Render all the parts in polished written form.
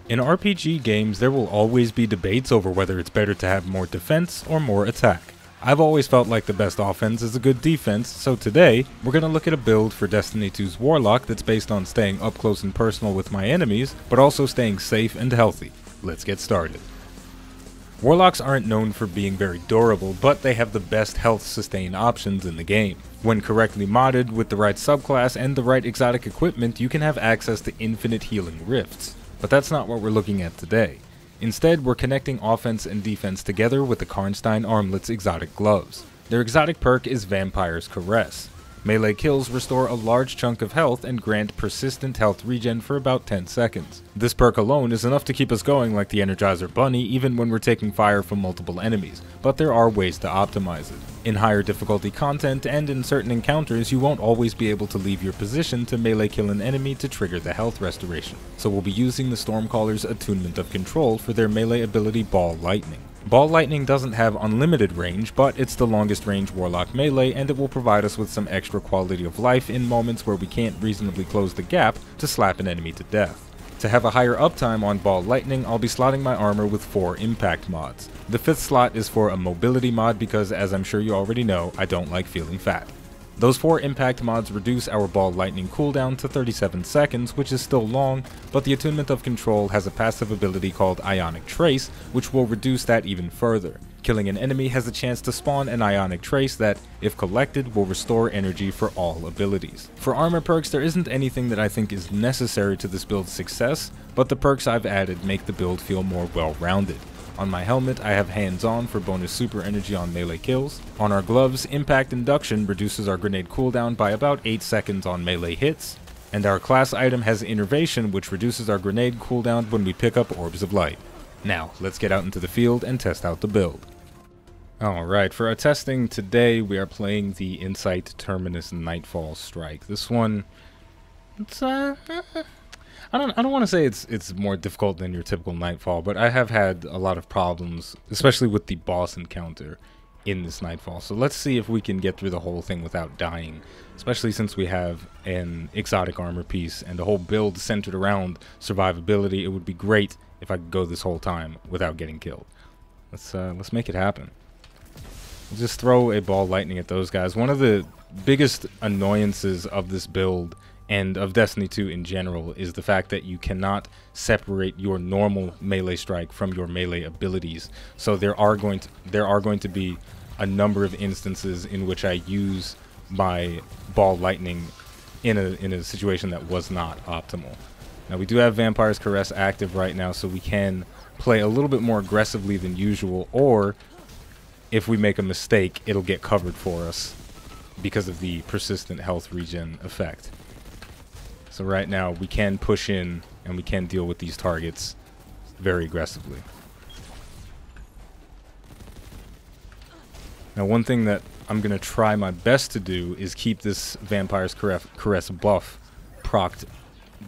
In RPG games, there will always be debates over whether it's better to have more defense or more attack. I've always felt like the best offense is a good defense, so today, we're going to look at a build for Destiny 2's Warlock that's based on staying up close and personal with my enemies, but also staying safe and healthy. Let's get started. Warlocks aren't known for being very durable, but they have the best health sustain options in the game. When correctly modded with the right subclass and the right exotic equipment, you can have access to infinite healing rifts. But that's not what we're looking at today. Instead, we're connecting offense and defense together with the Karnstein Armlet's exotic gloves. Their exotic perk is Vampire's Caress. Melee kills restore a large chunk of health and grant persistent health regen for about 10 seconds. This perk alone is enough to keep us going like the Energizer Bunny even when we're taking fire from multiple enemies, but there are ways to optimize it. In higher difficulty content and in certain encounters, you won't always be able to leave your position to melee kill an enemy to trigger the health restoration, so we'll be using the Stormcaller's Attunement of Control for their melee ability Ball Lightning. Ball Lightning doesn't have unlimited range, but it's the longest range Warlock melee, and it will provide us with some extra quality of life in moments where we can't reasonably close the gap to slap an enemy to death. To have a higher uptime on Ball Lightning, I'll be slotting my armor with 4 impact mods. The 5th slot is for a mobility mod because, as I'm sure you already know, I don't like feeling fat. Those 4 impact mods reduce our Ball Lightning cooldown to 37 seconds, which is still long, but the Attunement of Control has a passive ability called Ionic Trace, which will reduce that even further. Killing an enemy has a chance to spawn an Ionic Trace that, if collected, will restore energy for all abilities. For armor perks, there isn't anything that I think is necessary to this build's success, but the perks I've added make the build feel more well-rounded. On my helmet, I have hands-on for bonus super energy on melee kills. On our gloves, Impact Induction reduces our grenade cooldown by about 8 seconds on melee hits. And our class item has Innervation, which reduces our grenade cooldown when we pick up Orbs of Light. Now, let's get out into the field and test out the build. Alright, for our testing today, we are playing the Insight Terminus Nightfall Strike. This one, it's I don't want to say it's more difficult than your typical Nightfall, but I have had a lot of problems, especially with the boss encounter in this Nightfall. So let's see if we can get through the whole thing without dying, especially since we have an exotic armor piece and the whole build centered around survivability. It would be great if I could go this whole time without getting killed. Let's make it happen. We'll just throw a Ball Lightning at those guys. One of the biggest annoyances of this build and of Destiny 2 in general is the fact that you cannot separate your normal melee strike from your melee abilities. So there are going to be a number of instances in which I use my Ball Lightning in a situation that was not optimal. Now we do have Vampire's Caress active right now, so we can play a little bit more aggressively than usual, or if we make a mistake, it'll get covered for us because of the persistent health regen effect. So right now, we can push in, and we can deal with these targets very aggressively. Now, one thing that I'm going to try my best to do is keep this Vampire's Caress buff procced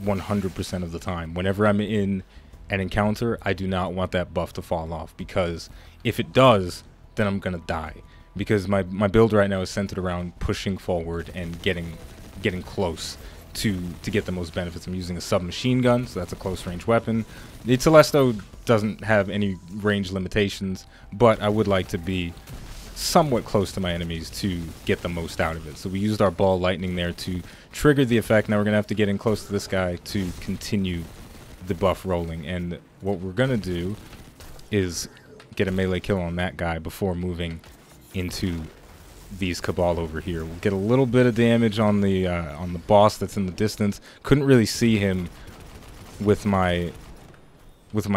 100% of the time. Whenever I'm in an encounter, I do not want that buff to fall off, because if it does, then I'm going to die. Because my build right now is centered around pushing forward and getting close to get the most benefits. I'm using a submachine gun, so that's a close range weapon. The Telesto doesn't have any range limitations, but I would like to be somewhat close to my enemies to get the most out of it. So we used our Ball Lightning there to trigger the effect. Now we're gonna have to get in close to this guy to continue the buff rolling, and what we're gonna do is get a melee kill on that guy before moving into these Cabal over here. We'll get a little bit of damage on the boss that's in the distance. Couldn't really see him with my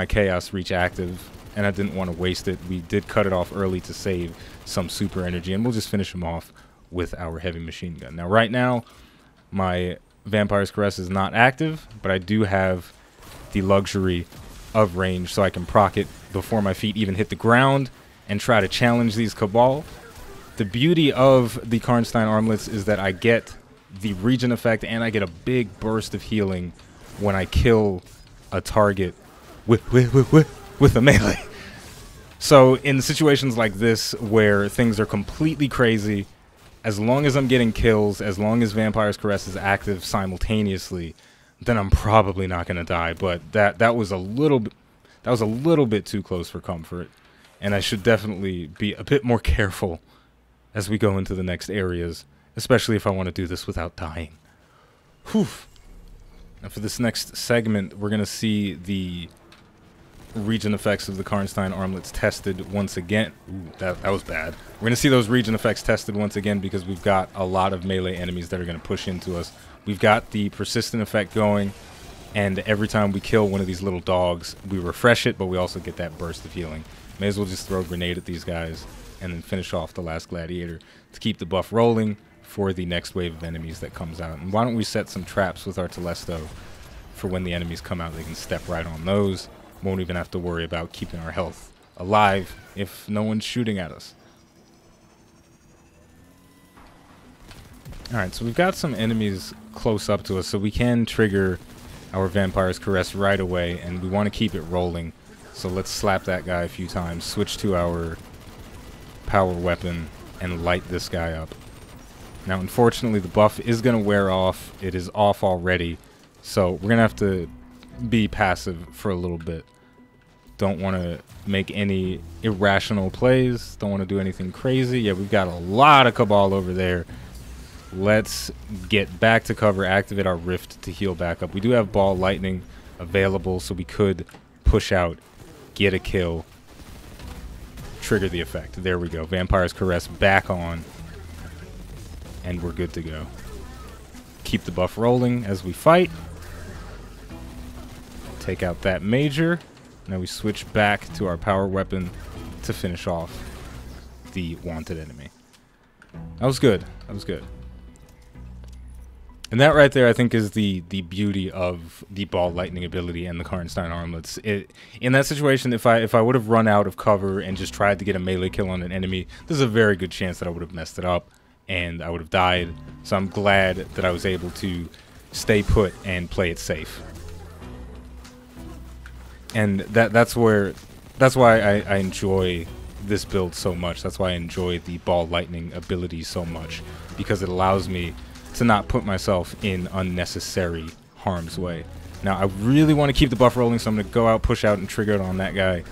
Chaos Reach active, and I didn't want to waste it. We did cut it off early to save some super energy, and we'll just finish him off with our heavy machine gun. Now right now, my Vampire's Caress is not active, but I do have the luxury of range, so I can proc it before my feet even hit the ground and try to challenge these Cabal. The beauty of the Karnstein armlets is that I get the regen effect and I get a big burst of healing when I kill a target with a melee. So in situations like this where things are completely crazy, as long as I'm getting kills, as long as Vampire's Caress is active simultaneously, then I'm probably not gonna die. But that was a little bit too close for comfort, and I should definitely be a bit more careful as we go into the next areas, especially if I want to do this without dying. Whew. Now for this next segment, we're gonna see the region effects of the Karnstein armlets tested once again. Ooh, that was bad. We're going to see those region effects tested once again because we've got a lot of melee enemies that are going to push into us. We've got the persistent effect going, and every time we kill one of these little dogs, we refresh it, but we also get that burst of healing. May as well just throw a grenade at these guys and then finish off the last gladiator to keep the buff rolling for the next wave of enemies that comes out. And why don't we set some traps with our Telesto for when the enemies come out, they can step right on those. Won't even have to worry about keeping our health alive if no one's shooting at us. Alright, so we've got some enemies close up to us, so we can trigger our Vampire's Caress right away, and we want to keep it rolling. So let's slap that guy a few times, switch to our power weapon, and light this guy up. Now, unfortunately, the buff is going to wear off. It is off already, so we're going to have to be passive for a little bit. Don't want to make any irrational plays. Don't want to do anything crazy. Yeah, we've got a lot of Cabal over there. Let's get back to cover, activate our Rift to heal back up. We do have Ball Lightning available, so we could push out, get a kill, trigger the effect. There we go. Vampire's Caress back on, and we're good to go. Keep the buff rolling as we fight. Take out that major. Now we switch back to our power weapon to finish off the wanted enemy. That was good. That was good. And that right there, I think, is the beauty of the Ball Lightning ability and the Karnstein armlets. In that situation, if I would have run out of cover and just tried to get a melee kill on an enemy, there's a very good chance that I would have messed it up and I would have died. So I'm glad that I was able to stay put and play it safe. And that's why I enjoy this build so much. That's why I enjoy the Ball Lightning ability so much, because it allows me to not put myself in unnecessary harm's way. Now, I really want to keep the buff rolling, so I'm going to go out, push out, and trigger it on that guy.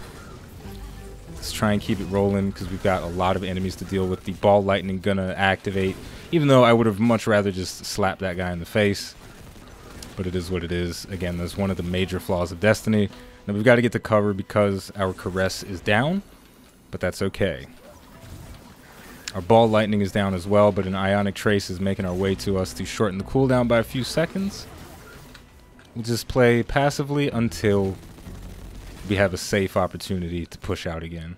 Let's try and keep it rolling, because we've got a lot of enemies to deal with. The Ball Lightning gonna activate, even though I would have much rather just slapped that guy in the face. But it is what it is. Again, that's one of the major flaws of Destiny. Now we've got to get to cover because our Caress is down, but that's okay. Our Ball Lightning is down as well, but an Ionic Trace is making our way to us to shorten the cooldown by a few seconds. We'll just play passively until we have a safe opportunity to push out again.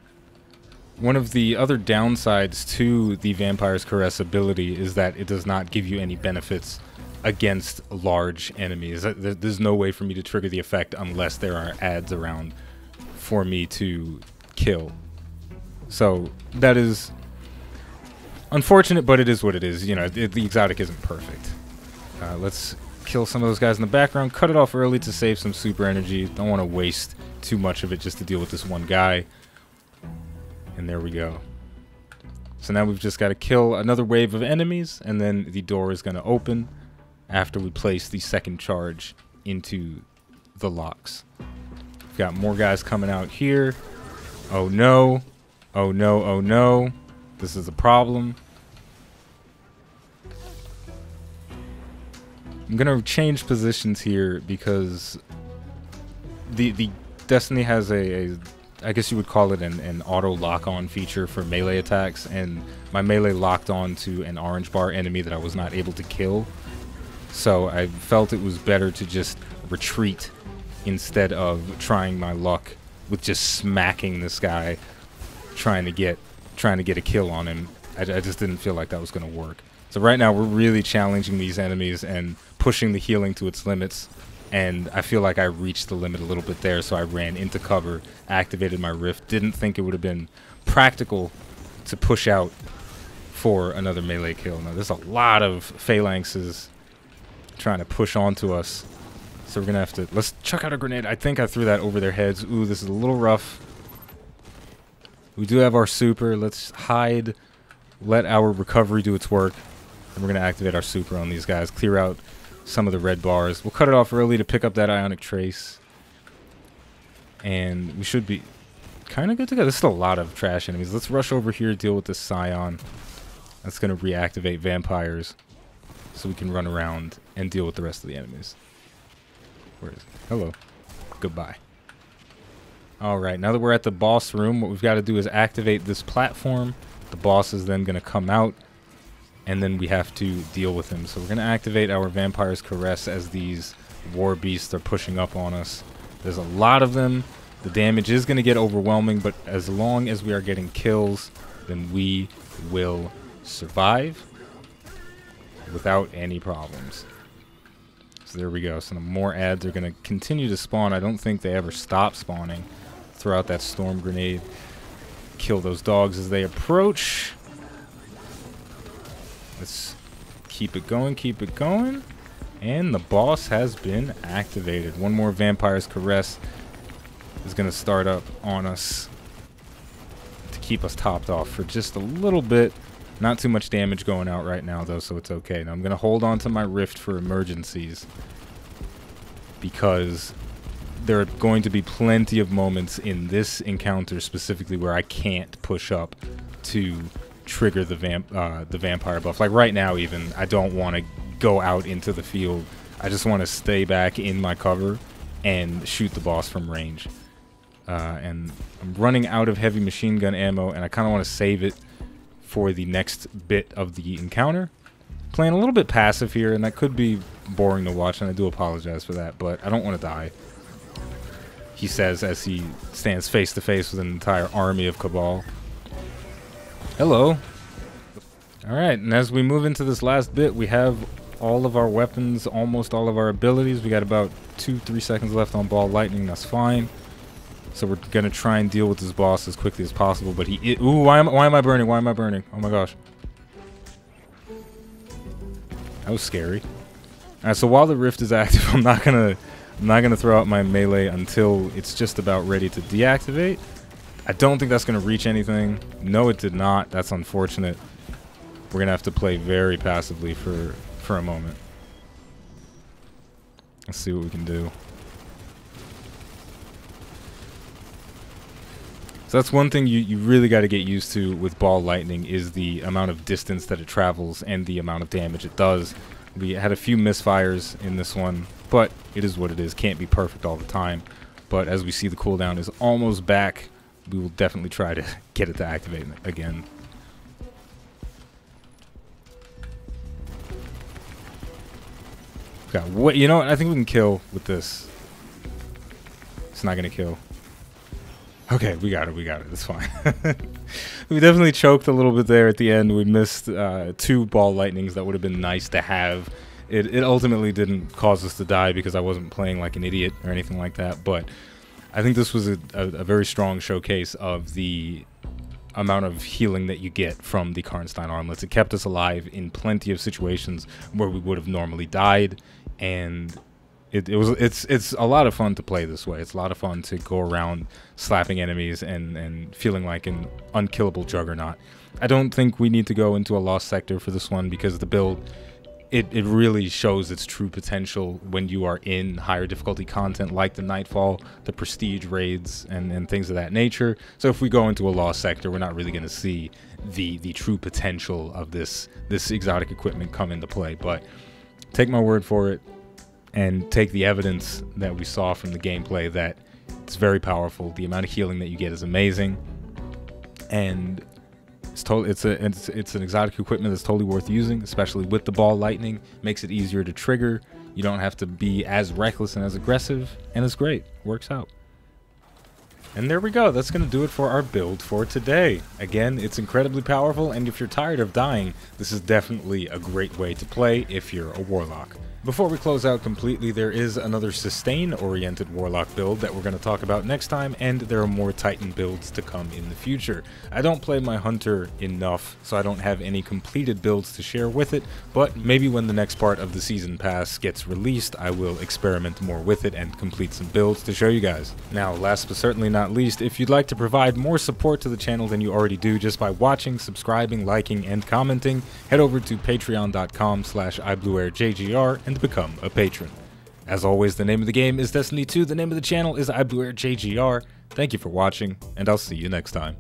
One of the other downsides to the Vampire's Caress ability is that it does not give you any benefits against large enemies. There's no way for me to trigger the effect unless there are adds around for me to kill. So that is unfortunate, but it is what it is. You know, the exotic isn't perfect. Let's kill some of those guys in the background, cut it off early to save some super energy. Don't want to waste too much of it just to deal with this one guy. And there we go. So now we've just got to kill another wave of enemies, and then the door is going to open after we place the second charge into the locks. We've got more guys coming out here. Oh no. Oh no, oh no. This is a problem. I'm gonna change positions here because the Destiny has I guess you would call it an auto lock-on feature for melee attacks, and my melee locked on to an orange bar enemy that I was not able to kill. So I felt it was better to just retreat instead of trying my luck with just smacking this guy, trying to get a kill on him. I just didn't feel like that was going to work. So right now we're really challenging these enemies and pushing the healing to its limits. And I feel like I reached the limit a little bit there, so I ran into cover, activated my Rift. Didn't think it would have been practical to push out for another melee kill. Now there's a lot of phalanxes trying to push onto us, so we're gonna have to, let's chuck out a grenade. I think I threw that over their heads. Ooh, this is a little rough. We do have our super. Let's hide, let our recovery do its work, and we're gonna activate our super on these guys, clear out some of the red bars. We'll cut it off early to pick up that ionic trace. And we should be kind of good to go. There's still a lot of trash enemies. Let's rush over here, deal with this Scion. That's going to reactivate vampires so we can run around and deal with the rest of the enemies. Where is it? Hello. Goodbye. Alright, now that we're at the boss room, what we've got to do is activate this platform. The boss is then going to come out, and then we have to deal with him. So we're going to activate our Vampire's Caress as these war beasts are pushing up on us. There's a lot of them. The damage is going to get overwhelming, but as long as we are getting kills, then we will survive without any problems. So there we go. So the more ads are going to continue to spawn. I don't think they ever stop spawning. Throw out that storm grenade. Kill those dogs as they approach. Let's keep it going, keep it going. And the boss has been activated. One more Vampire's Caress is going to start up on us to keep us topped off for just a little bit. Not too much damage going out right now, though, so it's okay. Now I'm going to hold on to my Rift for emergencies, because there are going to be plenty of moments in this encounter specifically where I can't push up to trigger the vampire buff. Like right now even, I don't want to go out into the field. I just want to stay back in my cover and shoot the boss from range. And I'm running out of heavy machine gun ammo, and I kind of want to save it for the next bit of the encounter. Playing a little bit passive here, and that could be boring to watch, and I do apologize for that, but I don't want to die, he says as he stands face to face with an entire army of Cabal. Hello. Alright, and as we move into this last bit, we have all of our weapons, almost all of our abilities. We got about 2-3 seconds left on Ball Lightning. That's fine. So we're gonna try and deal with this boss as quickly as possible. But ooh, why am I burning? Why am I burning? Oh my gosh, that was scary. All right, so while the Rift is active, I'm not gonna throw out my melee until it's just about ready to deactivate. I don't think that's gonna reach anything. No, it did not. That's unfortunate. We're gonna have to play very passively for a moment. Let's see what we can do. So that's one thing you really got to get used to with Ball Lightning, is the amount of distance that it travels and the amount of damage it does. We had a few misfires in this one, but it is what it is. Can't be perfect all the time. But as we see, the cooldown is almost back. We will definitely try to get it to activate again. God, what? You know what? I think we can kill with this. It's not gonna kill. Okay, we got it, it's fine. We definitely choked a little bit there at the end. We missed 2 Ball Lightnings that would have been nice to have. It ultimately didn't cause us to die because I wasn't playing like an idiot or anything like that, but I think this was a very strong showcase of the amount of healing that you get from the Karnstein armlets. It kept us alive in plenty of situations where we would have normally died, and it's a lot of fun to play this way. It's a lot of fun to go around slapping enemies and feeling like an unkillable juggernaut. I don't think we need to go into a lost sector for this one, because the build, it really shows its true potential when you are in higher difficulty content like the Nightfall, the Prestige raids, and things of that nature. So if we go into a lost sector, we're not really going to see the true potential of this exotic equipment come into play. But take my word for it, and take the evidence that we saw from the gameplay that it's very powerful. The amount of healing that you get is amazing, and it's an exotic equipment that's totally worth using, especially with the Ball Lightning. Makes it easier to trigger. You don't have to be as reckless and as aggressive, and it's great. Works out. And there we go. That's going to do it for our build for today. Again, it's incredibly powerful, and if you're tired of dying, this is definitely a great way to play if you're a Warlock. Before we close out completely, there is another sustain-oriented Warlock build that we're going to talk about next time, and there are more Titan builds to come in the future. I don't play my Hunter enough, so I don't have any completed builds to share with it, but maybe when the next part of the Season Pass gets released, I will experiment more with it and complete some builds to show you guys. Now, last but certainly not least, if you'd like to provide more support to the channel than you already do just by watching, subscribing, liking, and commenting, head over to patreon.com/iBluairJgR and become a patron. As always, the name of the game is Destiny 2, the name of the channel is iBluairJgR. Thank you for watching, and I'll see you next time.